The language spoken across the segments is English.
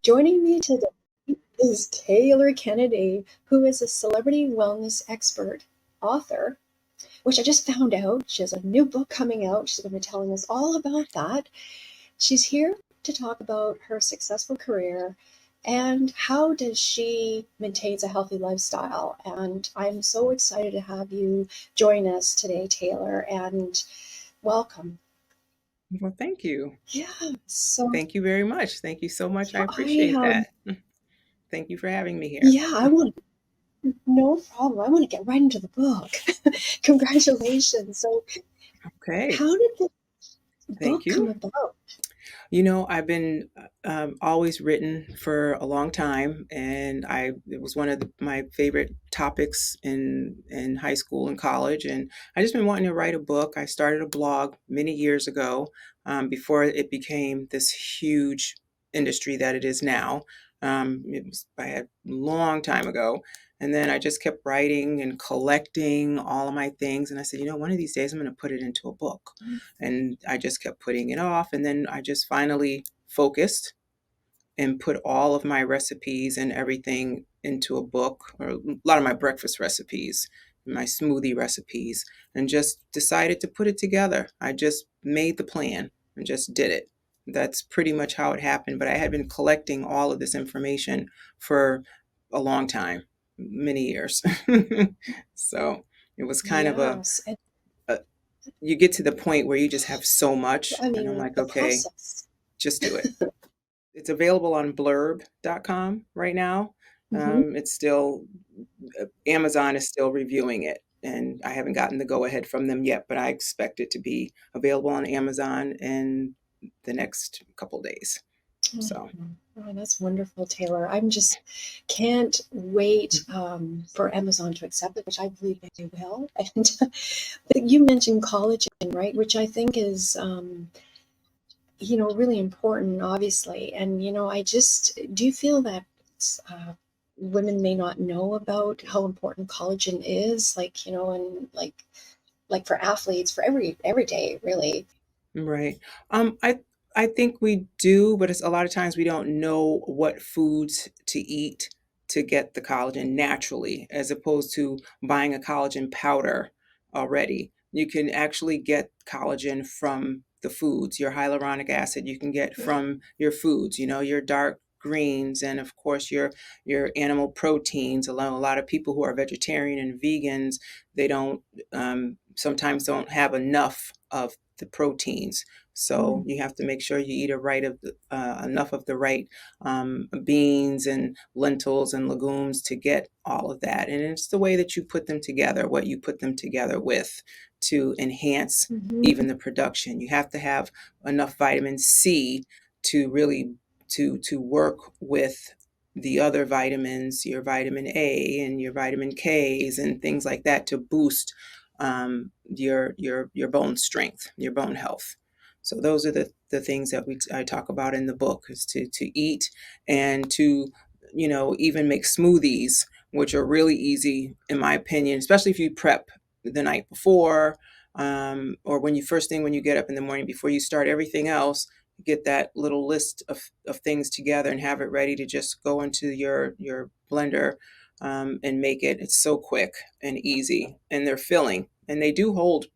Joining me today is Tayelor Kennedy, who is a celebrity wellness expert, author, which I just found out. She has a new book coming out. She's going to be telling us all about that. She's here to talk about her successful career and how does she maintains a healthy lifestyle. And I'm so excited to have you join us today, Taylor, and welcome. Well, thank you. Yeah, so Thank you very much. Thank you so much. I yeah, I appreciate that. Thank you for having me here. yeah, I want no problem. I want to get right into the book. Congratulations. So, Okay. how did the Thank book come you. about? I've been always written for a long time, and it was one of my favorite topics in high school and college. And I just been wanting to write a book. I started a blog many years ago, before it became this huge industry that it is now. It was by a long time ago. And then I just kept writing and collecting all of my things. And I said, one of these days I'm going to put it into a book. And I just kept putting it off. And then I just finally focused and put all of my recipes and everything into a book, or a lot of my breakfast recipes, my smoothie recipes, and just decided to put it together. I just made the plan and just did it. That's pretty much how it happened. But I had been collecting all of this information for a long time, many years. So it was kind of Yes, and a you get to the point where you just have so much, I and I'm mean like, the okay, process. just do it. It's available on blurb.com right now. Hmm. It's still, Amazon is still reviewing it, and I haven't gotten the go ahead from them yet, but I expect it to be available on Amazon in the next couple days. So, Oh, that's wonderful, Taylor. I'm just can't wait for Amazon to accept it, which I believe they will. And you mentioned collagen, right? Which I think is really important, obviously. And, I just do you feel that uh, women may not know about how important collagen is, like, and like for athletes, for every day, really. right. I think we do, but it's a lot of times we don't know what foods to eat to get the collagen naturally, as opposed to buying a collagen powder already. You can actually get collagen from the foods. Your hyaluronic acid you can get from your foods, your dark greens, and of course your animal proteins. A lot of people who are vegetarian and vegans, they don't sometimes don't have enough of the proteins. So Mm. you have to make sure you eat enough of the right beans and lentils and legumes to get all of that. And it's the way that you put them together, what you put them together with, to enhance Mhm. even the production. You have to have enough vitamin C to really to work with the other vitamins, your vitamin A and your vitamin K's and things like that, to boost your bone strength, your bone health. So those are the things that I talk about in the book, is to eat, and to even make smoothies, which are really easy in my opinion, especially if you prep the night before, or when you first thing when you get up in the morning before you start everything else. Get that little list of things together and have it ready to just go into your blender, and make it. It's so quick and easy, and they're filling, and they do hold.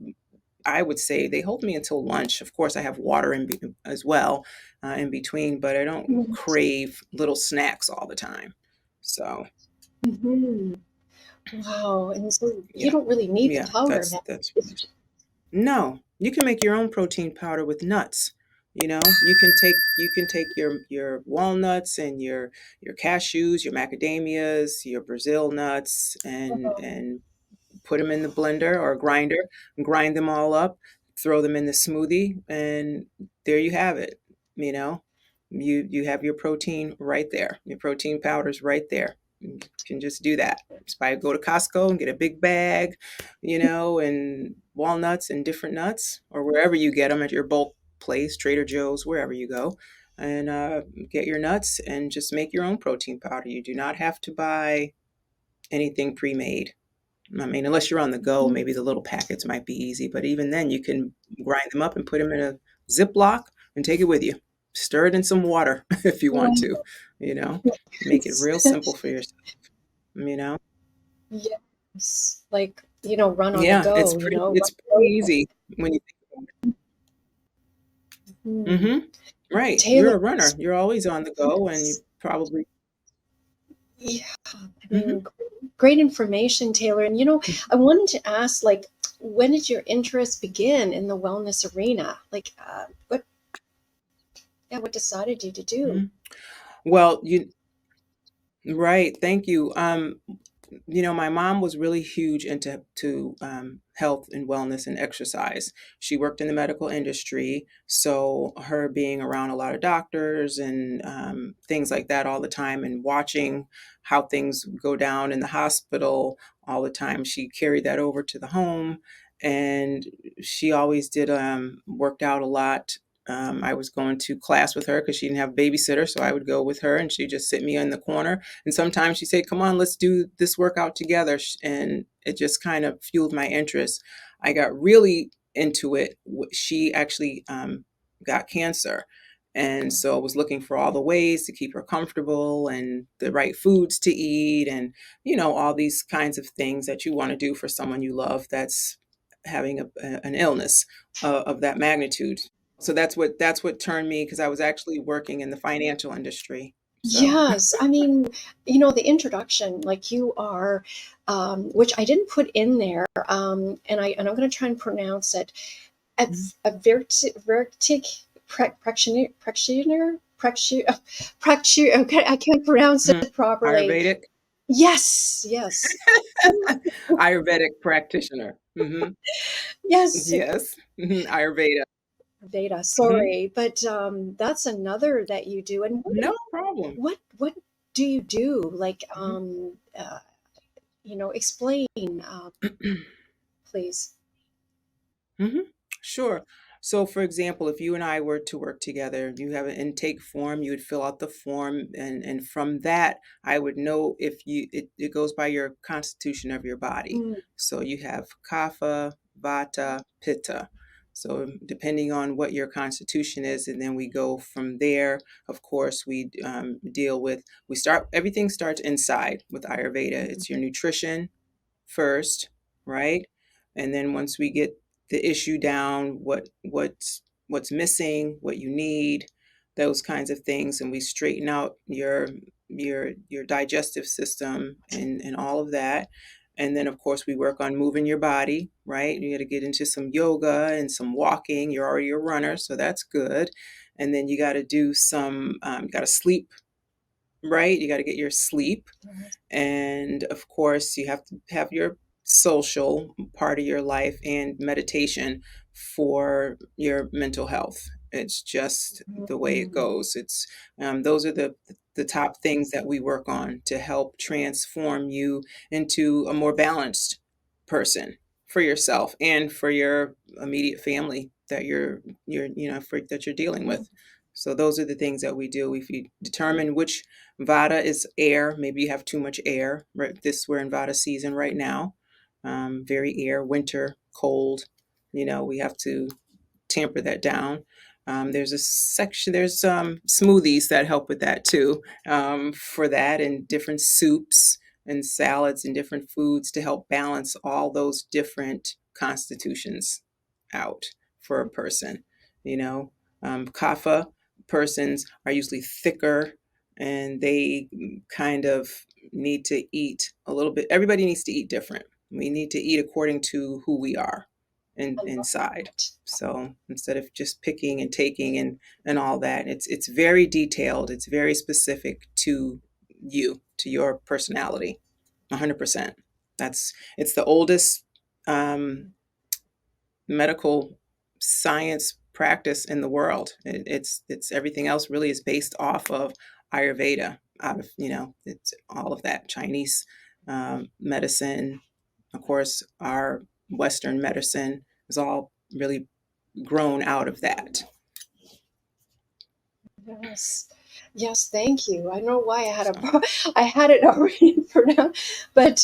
I would say they hold me until lunch. Of course, I have water as well, in between, but I don't crave little snacks all the time. So Mhm. Wow, and so you yeah, don't really need the yeah, powder that's then. that's It's no. You can make your own protein powder with nuts. You can take your walnuts and your cashews, your macadamias, your Brazil nuts, and put them in the blender or grinder, and grind them all up, throw them in the smoothie, and there you have it. You know, you have your protein right there. Your protein powder's right there. You can just do that. Just go to Costco and get a big bag, and walnuts and different nuts, or wherever you get them at your bulk place, Trader Joe's, wherever you go, and get your nuts and just make your own protein powder. You do not have to buy anything pre-made. I mean, unless you're on the go, mhm. maybe the little packets might be easy, but even then you can grind them up and put them in a Ziploc and take it with you. stir it in some water if you want to, you know, make it real simple for yourself, you know. Yes, like, run on the Yeah, go, it's run pretty the easy when you think about it. Mhm. Right. Taylor, You're a runner. You're always on the go, and you yes. probably. Yeah, I Hmm. mean, great information, Taylor. And I wanted to ask, like, when did your interest begin in the wellness arena? Like, what decided you to do? Hmm. Well, right. Thank you. My mom was really huge into health and wellness and exercise. She worked in the medical industry, so her being around a lot of doctors and things like that all the time, and watching how things go down in the hospital all the time, she carried that over to the home, and she always did worked out a lot. I was going to class with her because she didn't have a babysitter, so I would go with her, and she'd just sit me in the corner, and sometimes she'd say, "Come on, let's do this workout together." And it just kind of fueled my interest. I got really into it. She actually got cancer. And so I was looking for all the ways to keep her comfortable and the right foods to eat, and, all these kinds of things that you want to do for someone you love that's having an illness of that magnitude. So that's what turned me, because I was actually working in the financial industry. So. Yes, I mean, the introduction, like you are, which I didn't put in there, and I'm going to try and pronounce it. A vertic practitioner. Okay, I can't pronounce Mhm. it properly. Ayurvedic, Yes, yes, Ayurvedic practitioner. yes. Yes. Ayurveda. Veda. Mhm. Sorry, but that's another that you do. And No problem. what do you do? Like, Mhm. explain, please. Mhm. Sure. So, for example, if you and I were to work together, you have an intake form, you would fill out the form, and from that, I would know if it goes by your constitution of your body. Mm, So you have kapha, vata, pitta. So depending on what your constitution is, and then we go from there. Of course, we deal with, everything starts inside with Ayurveda. It's your nutrition first, right? And then once we get the issue down, what's missing, what you need, those kinds of things, and we straighten out your digestive system and all of that. And then of course we work on moving your body, right? You got to get into some yoga and some walking. You're already a runner, so that's good. And then you got to do some, you got to sleep, right? You got to get your sleep, yes. and of course, you have to have your social part of your life and meditation for your mental health. It's just the way it Mm, goes. Those are the top things that we work on to help transform you into a more balanced person for yourself and for your immediate family that that you're dealing with. So those are the things that we do. If you determine which Vata is air. Maybe you have too much air. Right, we're in Vata season right now. Very air, winter, cold. We have to tamper that down. There's a section. There's smoothies that help with that too. For that, and different soups and salads and different foods to help balance all those different constitutions out for a person. You know, Kapha persons are usually thicker, and they kind of need to eat a little bit. Everybody needs to eat different. We need to eat according to who we are I love inside. that. So instead of just picking and taking and all that, it's very detailed. It's very specific to you, to your personality. 100%. It's the oldest um, medical science practice in the world. It's everything else really is based off of Ayurveda. Out of it's all of that Chinese medicine. Of course, our Western medicine is all really grown out of that. Yes. Yes, thank you. I don't know why So, I had it already pronounced, but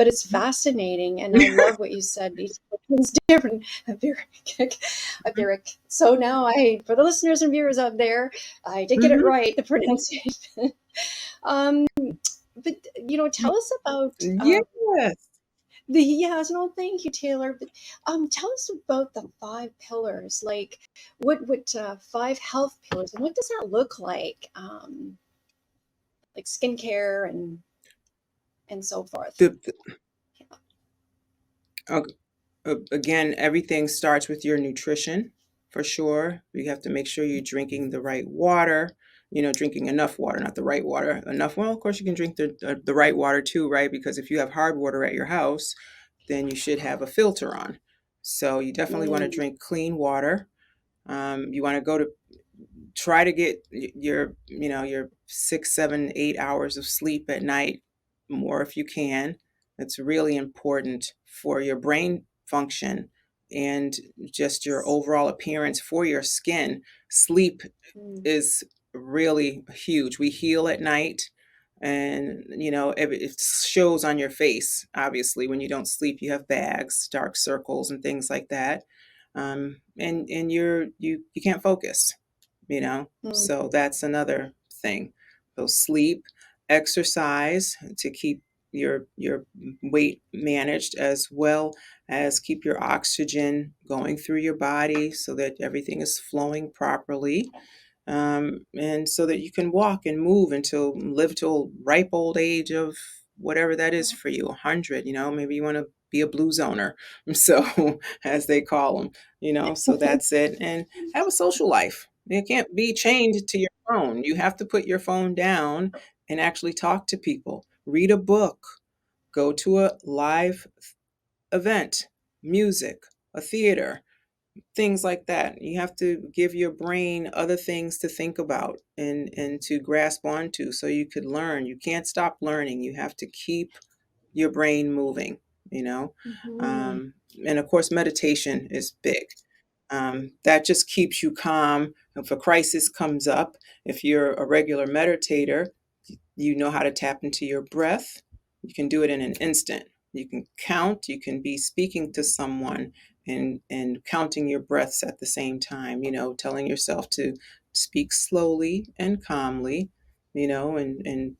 it's fascinating, and I love what you said. Each person's different. A Beric. So now for the listeners and viewers out there, I did get it mhm. right, the pronunciation. Um, but tell us about Yes. the yes, no, thank you, Taylor. But tell us about the five pillars. Like, what five health pillars, and what does that look like? Like skincare and so forth. The, uh, again, everything starts with your nutrition for sure. You have to make sure you're drinking the right water, drinking enough water, not the right water, enough. Well, of course, you can drink the right water too, right? Because if you have hard water at your house, then you should have a filter on. So you definitely want to Mm, drink clean water. You want to go to try to get your 6, 7, 8 hours of sleep at night, more if you can. It's really important for your brain function and just your overall appearance for your skin. Sleep mm, is really huge. We heal at night, and it shows on your face. Obviously, when you don't sleep, you have bags, dark circles, and things like that. And you can't focus, mm, so that's another thing. So sleep, exercise to keep your weight managed, as well as keep your oxygen going through your body so that everything is flowing properly, and so that you can walk and move until live till ripe old age of whatever that is for you, 100. Maybe you want to be a blue zoner, so as they call them, so that's it. And have a social life. It can't be chained to your phone. You have to put your phone down and actually talk to people, read a book, go to a live event, music, a theater, things like that. You have to give your brain other things to think about and to grasp onto so you could learn. You can't stop learning. You have to keep your brain moving, you know. mhm, Um, and of course, meditation is big. That just keeps you calm. If a crisis comes up, if you're a regular meditator, you know how to tap into your breath. You can do it in an instant. You can count, you can be speaking to someone and counting your breaths at the same time, telling yourself to speak slowly and calmly, and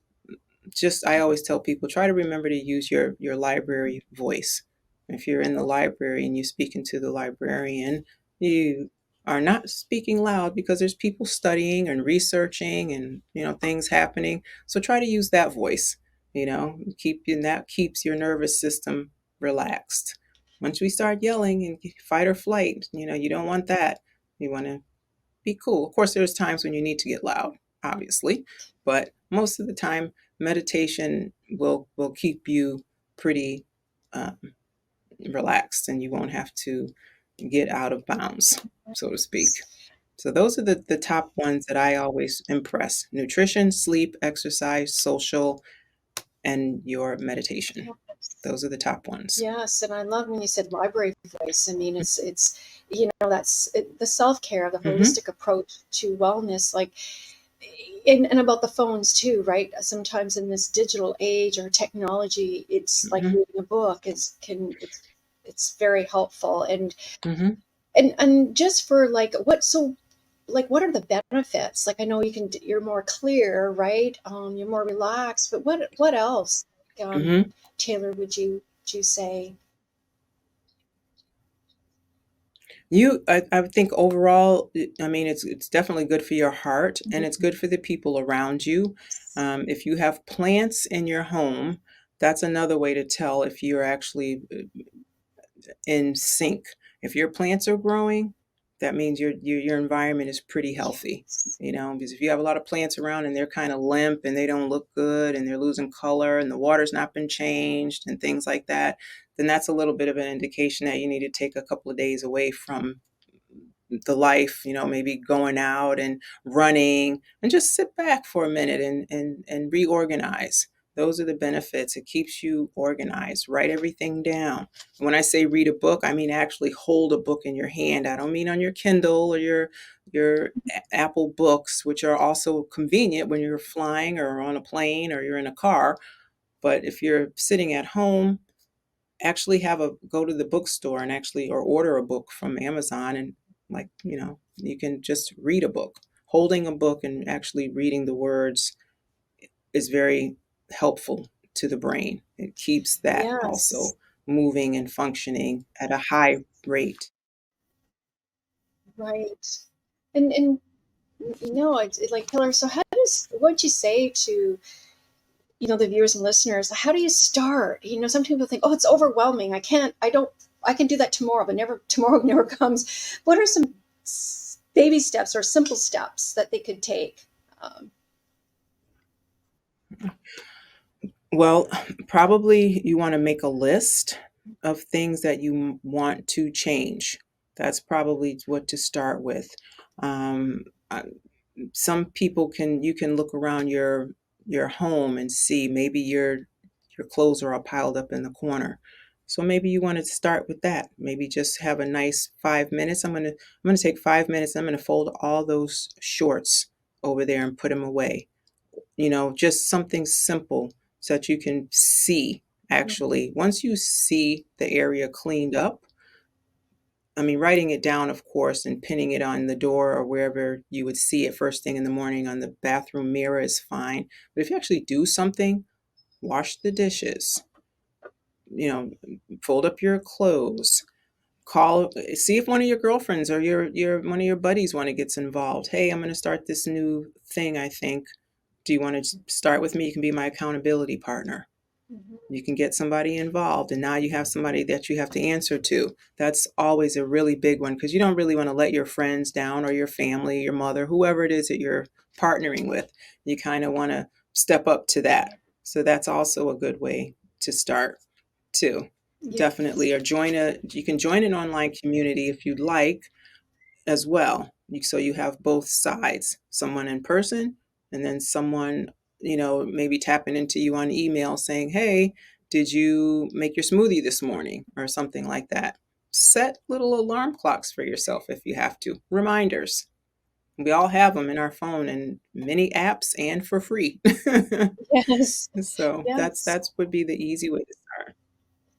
just I always tell people, try to remember to use your library voice. If you're in the library and you're speaking to the librarian, you are not speaking loud because there's people studying and researching and things happening. So try to use that voice. That keeps your nervous system relaxed. Once we start yelling and fight or flight, you don't want that. You want to be cool. Of course, there's times when you need to get loud, obviously, but most of the time, meditation will keep you pretty um, relaxed, and you won't have to get out of bounds, so to speak. So those are the top ones that I always impress: nutrition, sleep, exercise, social, and your meditation. yes. Those are the top ones. Yes, and I love when you said library voice. I mean, it's the self care, the Mm-hmm, holistic approach to wellness, like, and about the phones too, right? Sometimes in this digital age or technology, it's like mm-hmm, reading a book it's very helpful, mm-hmm, and just for like what are the benefits? Like, I know you're more clear, right? You're more relaxed, but what else? mm-hmm. Taylor, would you say? I think overall, I mean, it's definitely good for your heart and it's Mhm. good for the people around you. If you have plants in your home, that's another way to tell if you're actually in sync. If your plants are growing, that means your environment is pretty healthy. Yes. Because if you have a lot of plants around and they're kind of limp and they don't look good and they're losing color and the water's not been changed and things like that, then that's a little bit of an indication that you need to take a couple of days away from the life, maybe going out and running and just sit back for a minute and reorganize. Those are the benefits. It keeps you organized. Write everything down. When I say read a book, I mean actually hold a book in your hand. I don't mean on your Kindle or your your Apple books, which are also convenient when you're flying or on a plane or you're in a car. But if you're sitting at home, actually have a go to the bookstore and actually or order a book from Amazon, and like, you can just read a book. Holding a book and actually reading the words is very helpful to the brain. It keeps that Yes. also moving and functioning at a high rate. Right. And it's like Taylor, so what'd you say to, the viewers and listeners, how do you start? Some people think, oh, it's overwhelming. I can do that tomorrow, but tomorrow never comes. What are some baby steps or simple steps that they could take? Um, Well, probably you want to make a list of things that you want to change. That's probably what to start with. Um, I- some people can you can look around your home and see maybe your clothes are all piled up in the corner. So maybe you want to start with that. Maybe just have a nice 5 minutes. I'm gonna take 5 minutes. I'm gonna fold all those shorts over there and put them away. Just something simple so that you can see actually. Once you see the area cleaned up, I mean, writing it down, of course, and pinning it on the door or wherever you would see it first thing in the morning on the bathroom mirror is fine. But if you actually do something, wash the dishes, you know, fold up your clothes, see if one of your girlfriends or your one of your buddies want to get involved. Hey, I'm going to start this new thing, I think. Do you want to start with me? You can be my accountability partner. mhm. You can get somebody involved, and now you have somebody that you have to answer to. That's always a really big one because you don't really want to let your friends down or your family, your mother, whoever it is that you're partnering with. You kind of want to step up to that. So that's also a good way to start too. Yes. Definitely. Or you can join an online community if you'd like as well. So you have both sides, someone in person and then someone, maybe tapping into you on email saying, hey, did you make your smoothie this morning or something like that? Set little alarm clocks for yourself if you have to, reminders. We all have them in our phone and many apps and for free. Yes. So Yes. that's would be the easy way to start.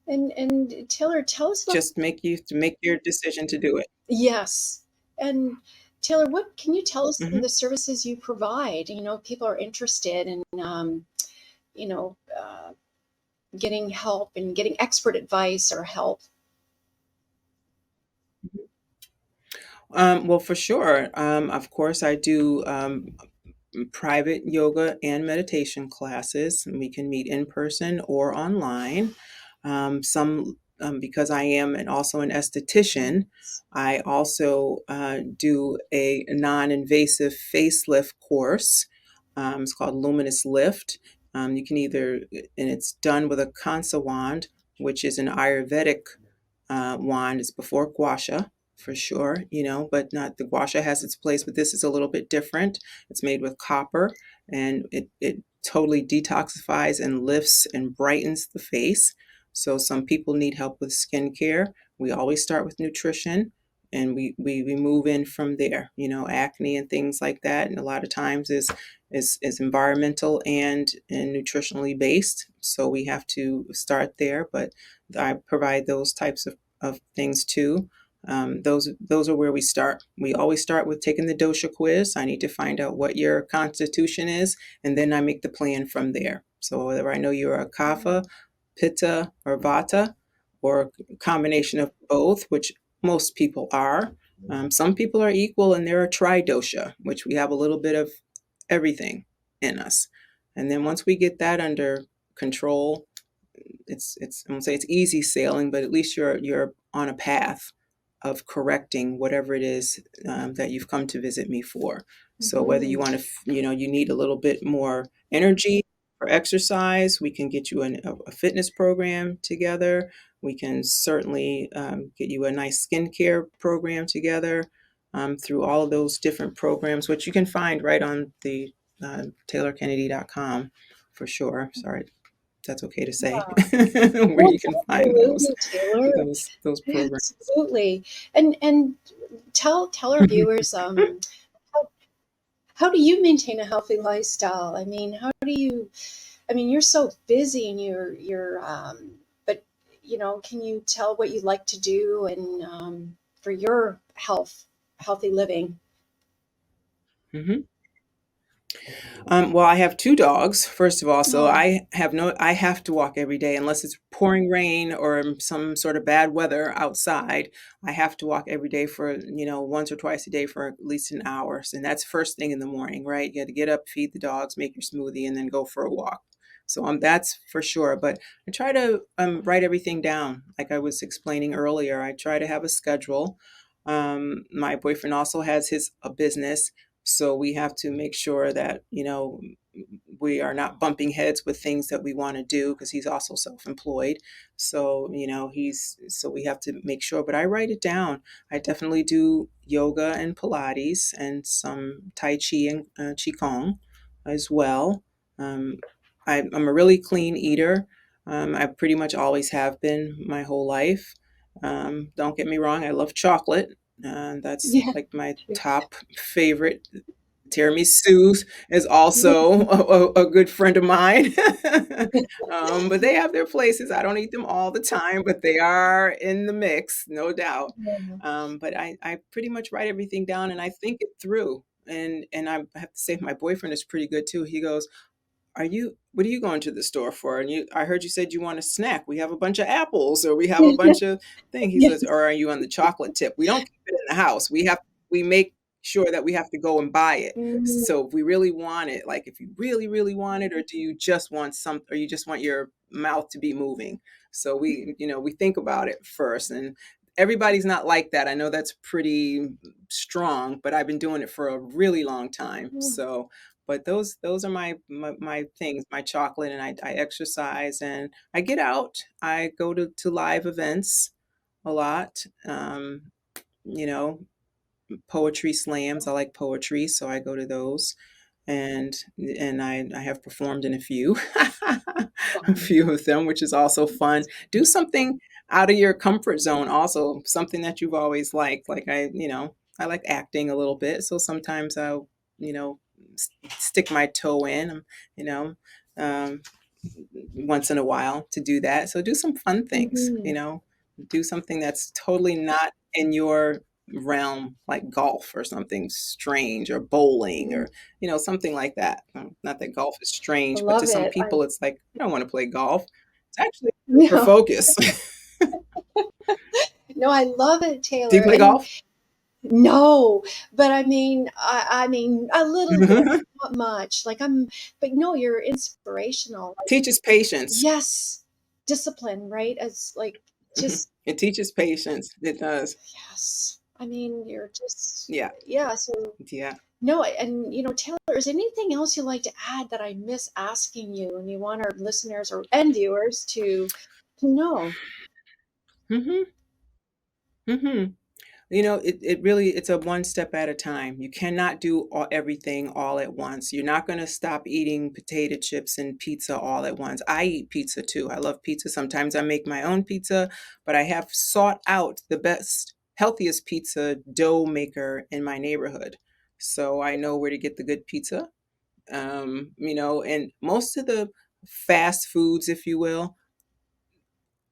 And Taylor, tell us about. Just make your decision to do it. Yes. And Taylor, what can you tell us some of Mhm. the services you provide? People are interested in, you know, getting help and getting expert advice or help. Well, for sure. Of course, I do private yoga and meditation classes. And we can meet in person or online. Because I am also an esthetician, I also do a non-invasive facelift course. It's called Luminous Lift. You can and it's done with a Kansa wand, which is an Ayurvedic wand. Is before guasha for sure, but not the guasha has its place, but this is a little bit different. It's made with copper and it totally detoxifies and lifts and brightens the face. So some people need help with skincare. We always start with nutrition and we move in from there, acne and things like that. And a lot of times is environmental and nutritionally based. So we have to start there, but I provide those types of things too. Those are where we start. We always start with taking the dosha quiz. I need to find out what your constitution is, and then I make the plan from there. So whether I know you're a kapha, pitta, or vata, or a combination of both, which most people are. Some people are equal, and they're a tridosha, which we have a little bit of everything in us. And then once we get that under control, it's I won't say it's easy sailing, but at least you're on a path of correcting whatever it is that you've come to visit me for. So whether you Mhm. want to, you need a little bit more energy for exercise, we can get you a fitness program together. We can certainly get you a nice skincare program together through all of those different programs, which you can find right on the TaylorKennedy.com for sure. Sorry. that's okay to say, Yeah. where Well, you can find absolutely, Taylor. those programs. Absolutely. And tell our viewers, how how do you maintain a healthy lifestyle? I mean, how do you, I mean, you're so busy and but can you tell what you like to do and for your healthy living? Hmm. Well, I have two dogs, first of all, so Oh, I have to walk every day unless it's pouring rain or some sort of bad weather outside. I have to walk every day for, once or twice a day for at least an hour. And that's first thing in the morning, right? You got to get up, feed the dogs, make your smoothie, and then go for a walk. So that's for sure. But I try to write everything down. Like I was explaining earlier, I try to have a schedule. My boyfriend also has his a business, so we have to make sure that, we are not bumping heads with things that we want to do because he's also self-employed. So, so we have to make sure, but I write it down. I definitely do yoga and Pilates and some Tai Chi and Qigong as well. Um, I'm a really clean eater. I pretty much always have been my whole life. Don't get me wrong, I love chocolate. That's yeah. like my top favorite. Tiramisu is also a good friend of mine. But they have their places. I don't eat them all the time, but they are in the mix, no doubt. Yeah. But I pretty much write everything down and I think it through. And I have to say, my boyfriend is pretty good too. He goes, what are you going to the store for? And I heard you said you want a snack. We have a bunch of apples or we have a bunch of things. He says, Yes. or are you on the chocolate tip? We don't keep it in the house. We make sure that we have to go and buy it. Mm, So if we really want it, like if you really, really want it, or do you just want or you just want your mouth to be moving? So we think about it first, and everybody's not like that. I know that's pretty strong, but I've been doing it for a really long time. mm, So but those are my things, my chocolate, and I exercise and I get out. I go to live events a lot. You know, poetry slams. I like poetry, so I go to those. And I have performed in a few a fun. few of them, which is also fun. Do something out of your comfort zone, also something that you've always liked. Like I like acting a little bit, so sometimes I'll you know stick my toe in, you know, um, once in a while to do that. So do some fun things, Mhm. do something that's totally not in your realm, like golf or something strange or bowling Mhm. or, something like that. Not that golf is I strange, but to love some it. I people, it's like, I don't want to play golf. It's actually good for no, focus. no, I love it, Do you Taylor. play And golf? no, but I mean, a little bit, not much. But no, you're inspirational. Like, Teaches patience. yes, discipline, right? It's like just It teaches patience. It does. yes. I mean, you're just Yeah. yeah. So Yeah. no, and Taylor, is anything else you'd like to add that I miss asking you, and you want our listeners and viewers to know? Hmm. Hmm. It's a one step at a time. You cannot do everything all at once. You're not going to stop eating potato chips and pizza all at once. I eat pizza too. I love pizza. Sometimes I make my own pizza, but I have sought out the best, healthiest pizza dough maker in my neighborhood. So I know where to get the good pizza. And most of the fast foods, if you will,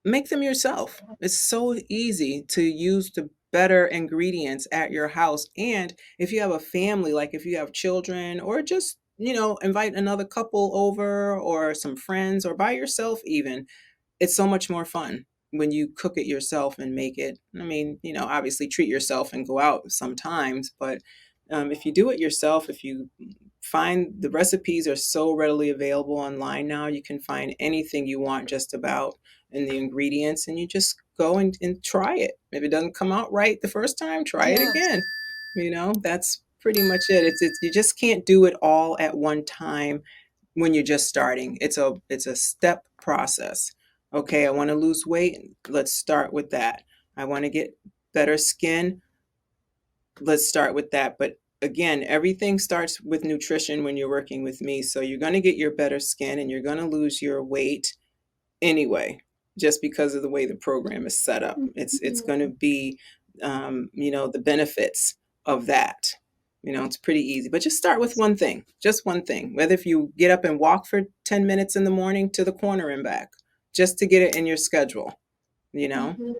make them yourself. It's so easy to use the better ingredients at your house. And if you have a family, like if you have children, or just, invite another couple over or some friends or by yourself, even, it's so much more fun when you cook it yourself and make it. I mean, obviously treat yourself and go out sometimes, but if you do it yourself, if you find the recipes are so readily available online now, you can find anything you want just about in the ingredients, and you just go and try it. If it doesn't come out right the first time, try it Yes, again. That's pretty much it. It's you just can't do it all at one time when you're just starting. It's a step process. Okay, I want to lose weight. Let's start with that. I want to get better skin. Let's start with that. But again, everything starts with nutrition when you're working with me. So you're going to get your better skin and you're going to lose your weight anyway, just because of the way the program is set up. It's going to Mhm. be, the benefits of that. It's pretty easy, but just start with one thing, just one thing. Whether if you get up and walk for 10 minutes in the morning to the corner and back, just to get it in your schedule, you know, Mhm.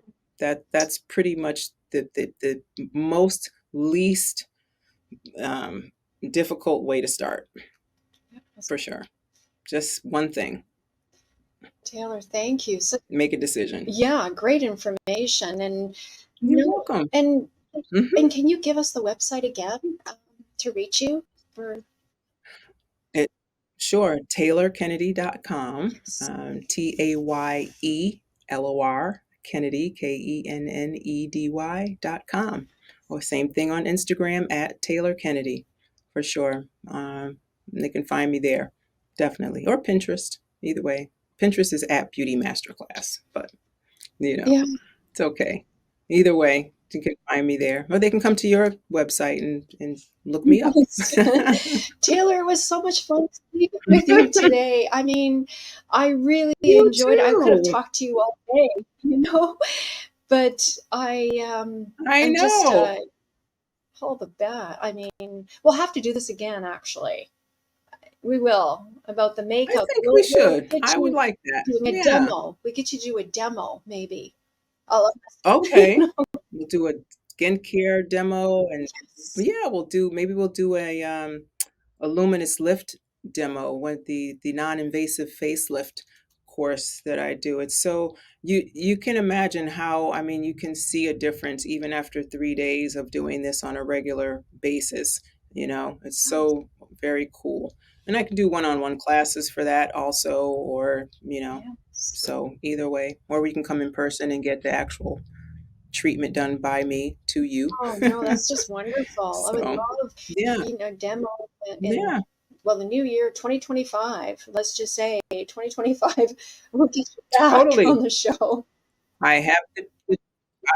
that's pretty much the most least um, difficult way to start, That's for sure. Just one thing, Taylor, thank you. So, make a decision. yeah, great information. And You're no, welcome. and Hmm. can you give us the website again to reach you for? It, sure, TayelorKennedy.com, Yes. Tayelor Kennedy, Kennedy.com. Or same thing on Instagram at Taylor Kennedy, for sure. They can find me there, definitely. Or Pinterest, either way. Pinterest is at Beauty Masterclass, but you know, Yeah. it's okay. Either way, you can find me there. Or they can come to your website and look me up. Yes. Taylor, it was so much fun speaking with you today. I mean, I really You enjoyed it. I could have too. talked to you all day, you know, but I I'm just know. all the bat. I mean, we'll have to do this again, actually. We will about the I makeup. think we We'll should. get I would you like that. doing a Yeah. demo. We get you to do a demo, maybe. I'll, Okay. We'll do a skincare demo and yes. yeah, we'll do a luminous lift demo with the non-invasive facelift course that I do. It's so you can imagine how, I mean, you can see a difference even after 3 days of doing this on a regular basis. It's so very cool. And I can do one-on-one classes for that also, or Yes. so either way, or we can come in person and get the actual treatment done by me to you. Oh, no, that's just wonderful. I would So love, yeah, demo in, yeah, well, the new year, 2025. Let's just say 2025, we'll get you back totally. on the show. I have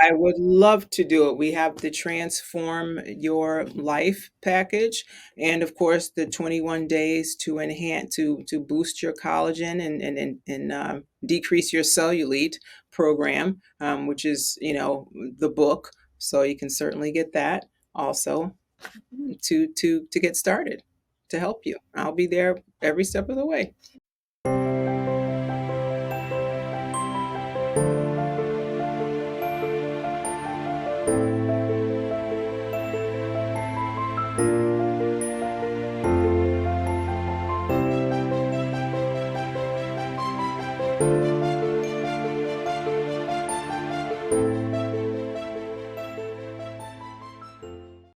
I would love to do it. We have the Transform Your Life package, and of course the 21 days to enhance to boost your collagen and decrease your cellulite program, which is the book. So you can certainly get that also Mhm. to get started to help you. I'll be there every step of the way.